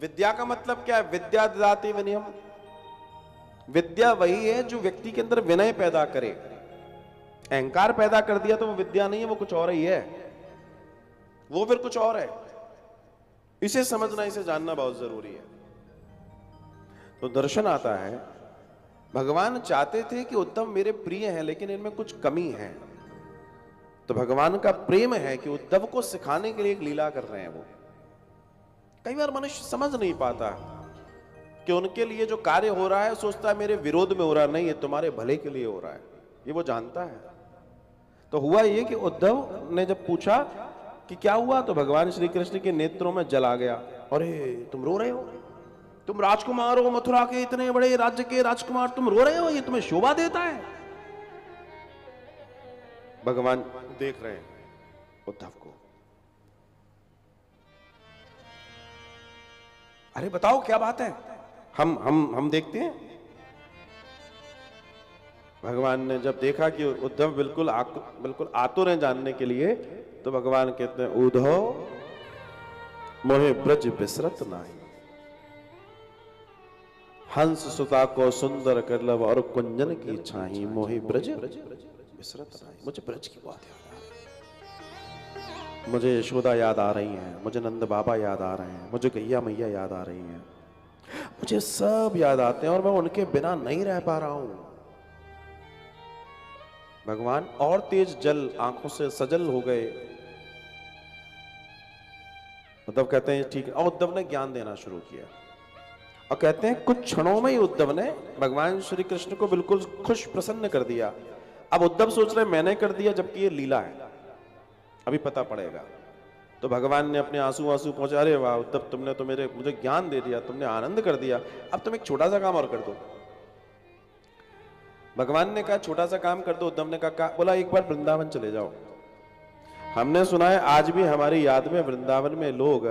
विद्या का मतलब क्या है? विद्या ददाति विनयम। विद्या वही है जो व्यक्ति के अंदर विनय पैदा करे। अहंकार पैदा कर दिया तो वो विद्या नहीं है, वो कुछ और ही है, वो फिर कुछ और है। इसे समझना, इसे जानना बहुत जरूरी है। तो दर्शन आता है, भगवान चाहते थे कि उद्धव मेरे प्रिय हैं लेकिन इनमें कुछ कमी है। तो भगवान का प्रेम है कि उद्धव को सिखाने के लिए एक लीला कर रहे हैं वो। कई बार मनुष्य समझ नहीं पाता कि उनके लिए जो कार्य हो रहा है, सोचता है मेरे विरोध में हो रहा है, नहीं, ये तुम्हारे भले के लिए हो रहा है, ये वो जानता है। तो हुआ ये कि उद्धव ने जब पूछा कि क्या हुआ, तो भगवान श्री कृष्ण के नेत्रों में जल आ गया। अरे तुम रो रहे हो, तुम राजकुमार हो, मथुरा के इतने बड़े राज्य के राजकुमार, तुम रो रहे हो, ये तुम्हें शोभा देता है? भगवान देख रहे हैं उद्धव को। अरे बताओ क्या बात है, हम देखते हैं। भगवान ने जब देखा कि उद्धव बिल्कुल आतुर हैं जानने के लिए, तो भगवान कहते हैं, उद्धव मोहे ब्रज बिसरत नाही, हंस सुता को सुंदर कर लब और कुंजन की छाही, मोहे ब्रज बिसरत नाही। मुझे ब्रज की बात याद आ रही है, मुझे यशोदा याद आ रही है, मुझे नंद बाबा याद आ रहे हैं, मुझे गैया मैया याद आ रही हैं, मुझे सब याद आते हैं और मैं उनके बिना नहीं रह पा रहा हूं। भगवान और तेज जल आंखों से सजल हो गए। उद्धव कहते हैं ठीक है, और उद्धव ने ज्ञान देना शुरू किया। और कहते हैं कुछ क्षणों में ही उद्धव ने भगवान श्री कृष्ण को बिल्कुल खुश प्रसन्न कर दिया। अब उद्धव सोच रहे मैंने कर दिया, जबकि ये लीला है, अभी पता पड़ेगा। तो भगवान ने अपने आंसू पहुंचे, अरे वाह उद्धव, तुमने तो मुझे ज्ञान दे दिया, तुमने आनंद कर दिया, अब तुम एक छोटा सा काम और कर दो। भगवान ने कहा छोटा सा काम कर दो। उद्धव ने कहा, बोला एक बार वृंदावन चले जाओ। हमने सुना है आज भी हमारी याद में वृंदावन में लोग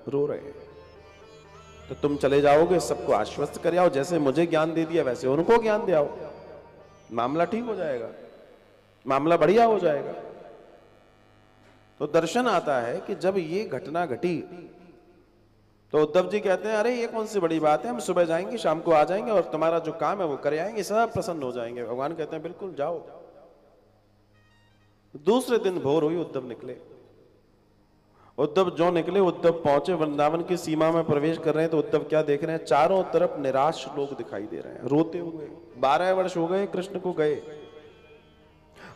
रो रहे हैं, तो तुम चले जाओगे, सबको आश्वस्त कर आओ, जैसे मुझे ज्ञान दे दिया वैसे उनको ज्ञान दे आओ, मामला ठीक हो जाएगा, मामला बढ़िया हो जाएगा। तो दर्शन आता है कि जब ये घटना घटी तो उद्धव जी कहते हैं, अरे ये कौन सी बड़ी बात है, हम सुबह जाएंगे, शाम को आ जाएंगे और तुम्हारा जो काम है वो कर आएंगे, सब प्रसन्न हो जाएंगे। भगवान कहते हैं बिल्कुल जाओ। दूसरे दिन भोर हुई, उद्धव निकले। उद्धव जो निकले, उद्धव पहुंचे, वृंदावन की सीमा में प्रवेश कर रहे हैं, तो उद्धव क्या देख रहे हैं, चारों तरफ निराश लोग दिखाई दे रहे हैं, रोते हुए। 12 वर्ष हो गए कृष्ण को गए,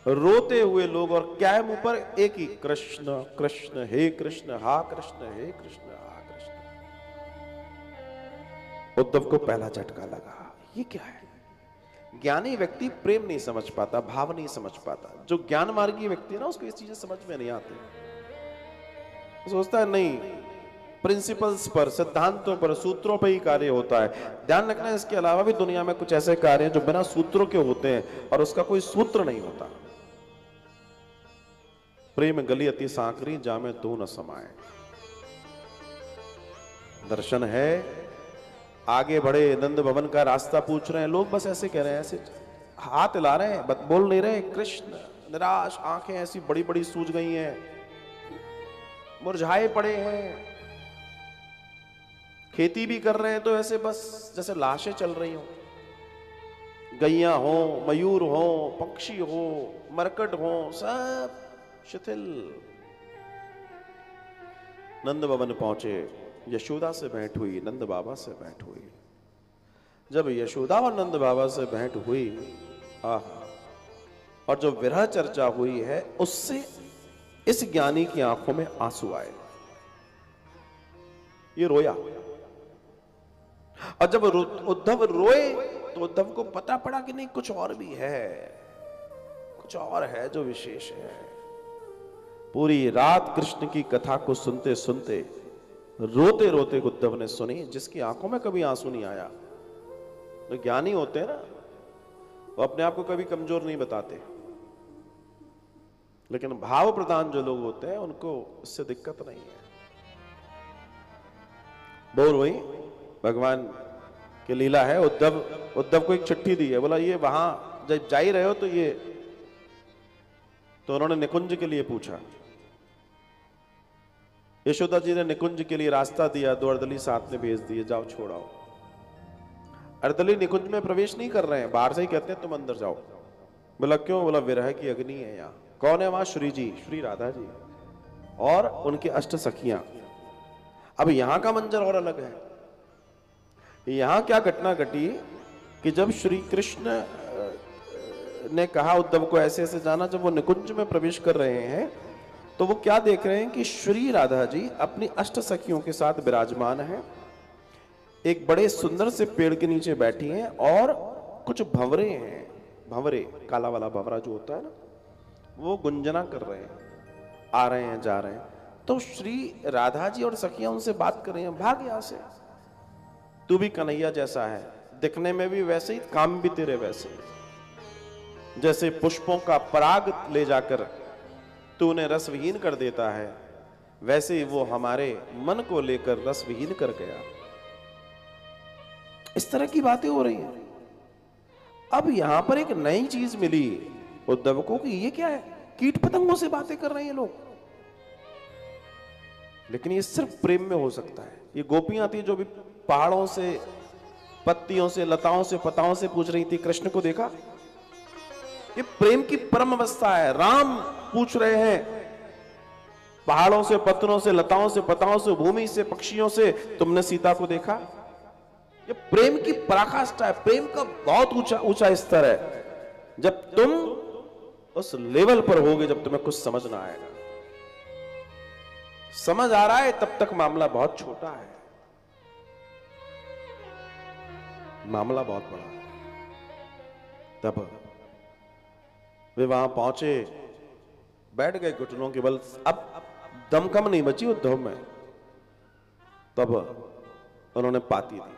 रोते हुए लोग, और क्या है मुंह पर, एक ही कृष्ण कृष्ण हे कृष्ण, हा कृष्ण हे कृष्ण हा कृष्ण। उद्धव को पहला झटका लगा, ये क्या है? ज्ञानी व्यक्ति प्रेम नहीं समझ पाता, भाव नहीं समझ पाता। जो ज्ञान मार्गी व्यक्ति है ना, उसको ये चीजें समझ में नहीं आती। सोचता है नहीं, प्रिंसिपल्स पर, सिद्धांतों पर, सूत्रों पर ही कार्य होता है। ध्यान रखना, इसके अलावा भी दुनिया में कुछ ऐसे कार्य हैं जो बिना सूत्रों के होते हैं और उसका कोई सूत्र नहीं होता। प्रेम गली अति सांकरी, जामे दो न समाए। दर्शन है, आगे बढ़े, नंद भवन का रास्ता पूछ रहे हैं लोग, बस ऐसे कह रहे हैं, ऐसे हाथ हिला रहे हैं, बोल नहीं रहे। कृष्ण निराश, आंखें ऐसी बड़ी बड़ी सूज गई हैं, मुरझाए पड़े हैं, खेती भी कर रहे हैं तो ऐसे बस जैसे लाशें चल रही हो, गैया हो, मयूर हो, पक्षी हो, मरकट हो, सब शिथिल। नंद भवन पहुंचे, यशोदा से भेंट हुई, नंद बाबा से भेंट हुई। जब यशोदा और नंद बाबा से भेंट हुई, और जो विरह चर्चा हुई है, उससे इस ज्ञानी की आंखों में आंसू आए, ये रोया। और जब उद्धव रोए तो उद्धव को पता पड़ा कि नहीं, कुछ और भी है, कुछ और है जो विशेष है। पूरी रात कृष्ण की कथा को सुनते सुनते, रोते रोते उद्धव ने सुनी, जिसकी आंखों में कभी आंसू नहीं आया। तो ज्ञानी होते हैं ना, वो अपने आप को कभी कमजोर नहीं बताते, लेकिन भाव प्रधान जो लोग होते हैं उनको इससे दिक्कत नहीं है। बोल वही भगवान की लीला है। उद्धव को एक चिट्ठी दी है, बोला ये वहां जब जा ही रहे हो तो ये, तो उन्होंने निकुंज के लिए पूछा, यशोदा जी ने निकुंज के लिए रास्ता दिया, 2 अर्दली साथ में भेज दिए, जाओ छोड़ाओ। अर्दली निकुंज में प्रवेश नहीं कर रहे हैं, बाहर से ही कहते हैं तुम अंदर जाओ। बोला क्यों? बोला विरह की अग्नि है यहाँ। कौन है वहां? श्री जी, श्री राधा जी और उनके अष्ट सखियां। अब यहां का मंजर और अलग है। यहां क्या घटना घटी कि जब श्री कृष्ण ने कहा उद्धव को ऐसे ऐसे जाना, जब वो निकुंज में प्रवेश कर रहे हैं तो वो क्या देख रहे हैं कि श्री राधा जी अपनी अष्ट सखियों के साथ विराजमान हैं, एक बड़े सुंदर से पेड़ के नीचे बैठी हैं और कुछ भंवरे हैं, भंवरे काला वाला भंवरा जो होता है ना, वो गुंजना कर रहे हैं, आ रहे हैं जा रहे हैं। तो श्री राधा जी और सखियां उनसे बात कर रही हैं, भाग यहां से, तू भी कन्हैया जैसा है, दिखने में भी वैसे ही, काम भी तेरे वैसे ही। जैसे पुष्पों का पराग ले जाकर तू उन्हें रसविहीन कर देता है, वैसे ही वो हमारे मन को लेकर रसविहीन कर गया। इस तरह की बातें हो रही हैं। अब यहां पर एक नई चीज मिली उद्धव को कि ये क्या है, कीट पतंगों से बातें कर रहे हैं लोग। लेकिन ये सिर्फ प्रेम में हो सकता है। ये गोपियां थी जो भी पहाड़ों से, पत्तियों से, लताओं से, पताओं से पूछ रही थी कृष्ण को देखा। ये प्रेम की परम अवस्था है। राम पूछ रहे हैं पहाड़ों से, पत्तों से, लताओं से, पताओं से, भूमि से, पक्षियों से, तुमने सीता को देखा। ये प्रेम की पराकाष्ठा है। प्रेम का बहुत ऊंचा ऊंचा स्तर है। जब तुम उस लेवल पर होगे, जब तुम्हें कुछ समझना आएगा। समझ आ रहा है तब तक मामला बहुत छोटा है, मामला बहुत बड़ा है। तब वे वहां पहुंचे, बैठ गए घुटनों के बल। अब दमखम नहीं बची उद्धव में। तब उन्होंने पाती दी,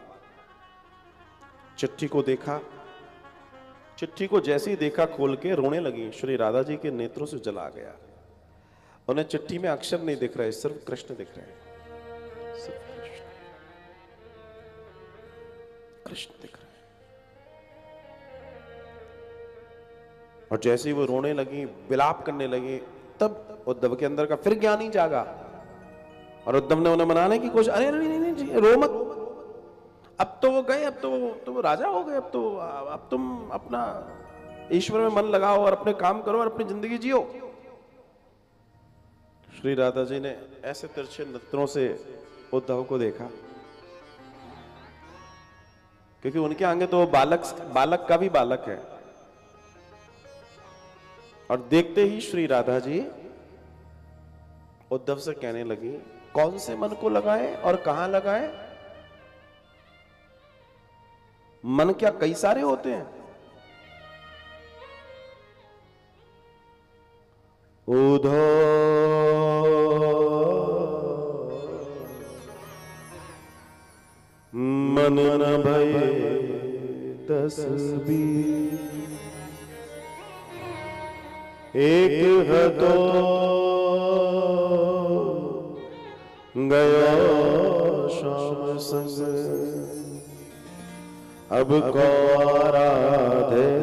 चिट्ठी को देखा। चिट्ठी को जैसे ही देखा खोल के रोने लगी। श्री राधा जी के नेत्रों से जल आ गया। उन्हें चिट्ठी में अक्षर नहीं दिख रहे, सिर्फ कृष्ण दिख रहे हैं, सिर्फ कृष्ण, कृष्ण दिख रहे हैं। और जैसे ही वो रोने लगी, विलाप करने लगी, तब उद्धव के अंदर का फिर ज्ञान ही जागा। और उद्धव ने उन्हें मनाने की कोशिश, अरे नहीं नहीं नहीं रो मत, अब तो वो गए, अब तो वो राजा हो गए, अब तुम अपना ईश्वर में मन लगाओ और अपने काम करो और अपनी जिंदगी जियो। श्री राधा जी ने ऐसे तिरछे नेत्रों से उद्धव को देखा, क्योंकि उनके आगे तो वो बालक का भी बालक है। और देखते ही श्री राधा जी उद्धव से कहने लगी, कौन से मन को लगाए और कहां लगाए? मन क्या कई सारे होते हैं? उद्धव मन न भये तस्वीर, एक हतो गया श्याम संग, अब को आराधे।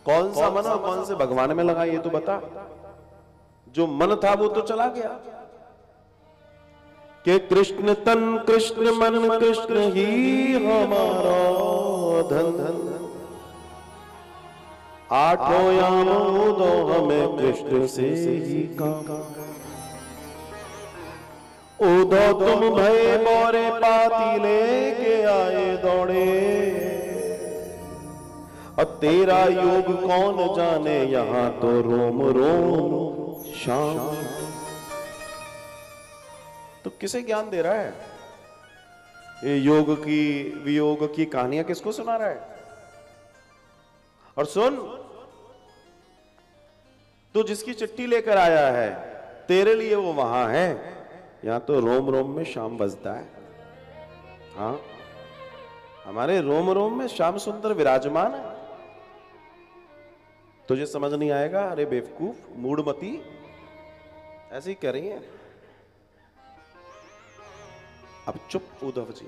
कौन सा मन और कौन से भगवान में लगा, ये तो बता। जो मन था वो तो चला गया। कि कृष्ण तन कृष्ण मन कृष्ण ही हमारा धन धन, आठों यामों दो हमें कृष्ण से ही काम। उदो तुम भय मोरे पाती लेके आए दौड़े, और तेरा योग कौन जाने, यहां तो रोम रोम शाम। तो किसे ज्ञान दे रहा है? ये योग की वियोग की कहानियां किसको सुना रहा है? और सुन, तू जिसकी चिट्ठी लेकर आया है, तेरे लिए वो वहां है, यहां तो रोम रोम में श्याम बजता है। हाँ, हमारे रोम रोम में श्याम सुंदर विराजमान है। तुझे समझ नहीं आएगा? अरे बेवकूफ, मूढ़मती, ऐसे ही कह रही है। अब चुप उद्धव जी।